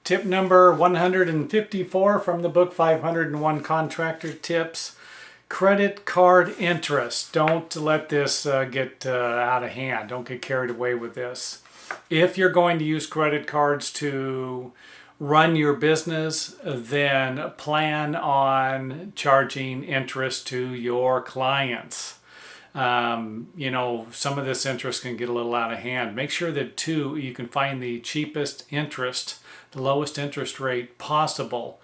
Tip number 154 from the book 501 Contractor Tips. Credit card interest. Don't let this get out of hand. Don't get carried away with this. If you're going to use credit cards to run your business, then plan on charging interest to your clients. You know, some of this interest can get a little out of hand. Make sure that you can find the cheapest interest, the lowest interest rate possible.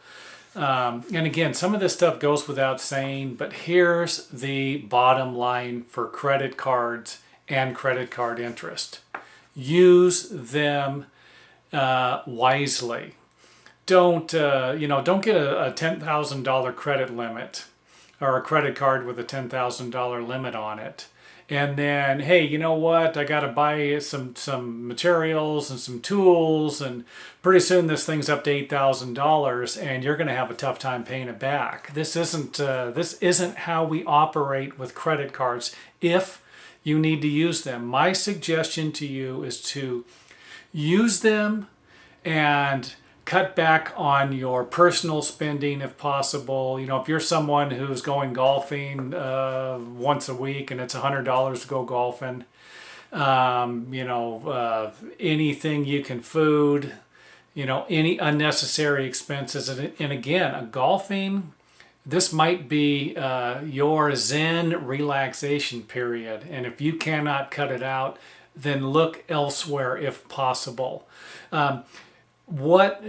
And again, some of this stuff goes without saying, but here's the bottom line for credit cards and credit card interest. Use them wisely. Don't get a $10,000 credit limit or a credit card with a $10,000 limit on it. And then, hey, you know what? I got to buy some materials and some tools, and pretty soon this thing's up to $8,000, and you're going to have a tough time paying it back. This isn't how we operate with credit cards. If you need to use them, my suggestion to you is to use them and cut back on your personal spending if possible. You know, if you're someone who's going golfing once a week and it's $100 to go golfing, anything you can food, any unnecessary expenses. And again, golfing, this might be your Zen relaxation period. And if you cannot cut it out, then look elsewhere if possible.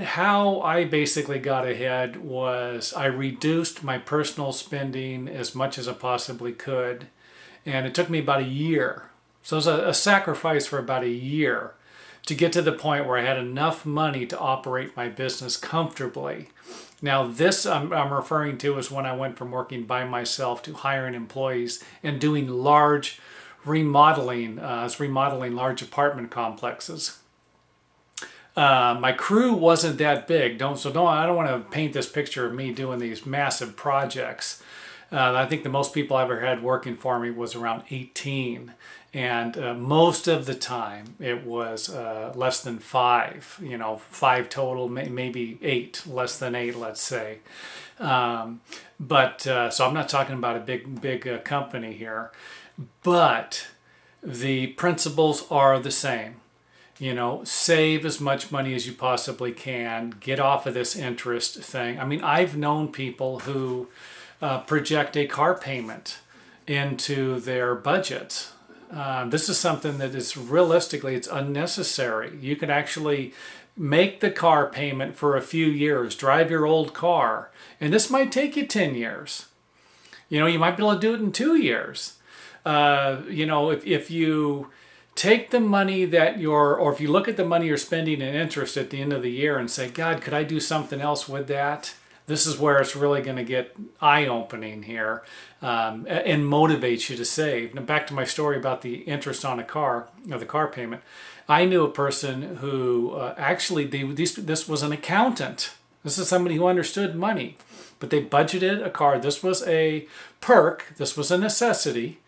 How I basically got ahead was I reduced my personal spending as much as I possibly could, and it took me about a year. So it was a sacrifice for about a year to get to the point where I had enough money to operate my business comfortably. Now this I'm referring to is when I went from working by myself to hiring employees and doing large remodeling. I was remodeling large apartment complexes. My crew wasn't that big. I don't want to paint this picture of me doing these massive projects. I think the most people I ever had working for me was around 18, and most of the time it was less than 5. 5 total, maybe 8, less than 8, let's say. So I'm not talking about a big company here, but the principles are the same. Save as much money as you possibly can. Get off of this interest thing. I mean, I've known people who project a car payment into their budget. This is something that is realistically, it's unnecessary. You could actually make the car payment for a few years, drive your old car, and this might take you 10 years. You might be able to do it in 2 years. If you take the money or if you look at the money you're spending in interest at the end of the year and say, God, could I do something else with that? This is where it's really going to get eye-opening here and motivate you to save. Now back to my story about the interest on a car, or the car payment. I knew a person who this was an accountant. This is somebody who understood money, but they budgeted a car. This was a perk. This was a necessity.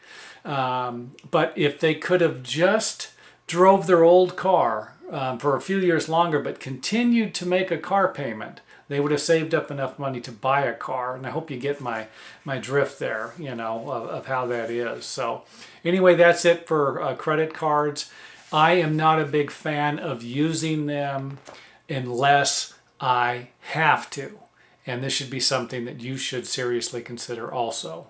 But if they could have just drove their old car for a few years longer but continued to make a car payment, they would have saved up enough money to buy a car. And I hope you get my drift there, of how that is. So anyway, that's it for credit cards. I am not a big fan of using them unless I have to. And this should be something that you should seriously consider also.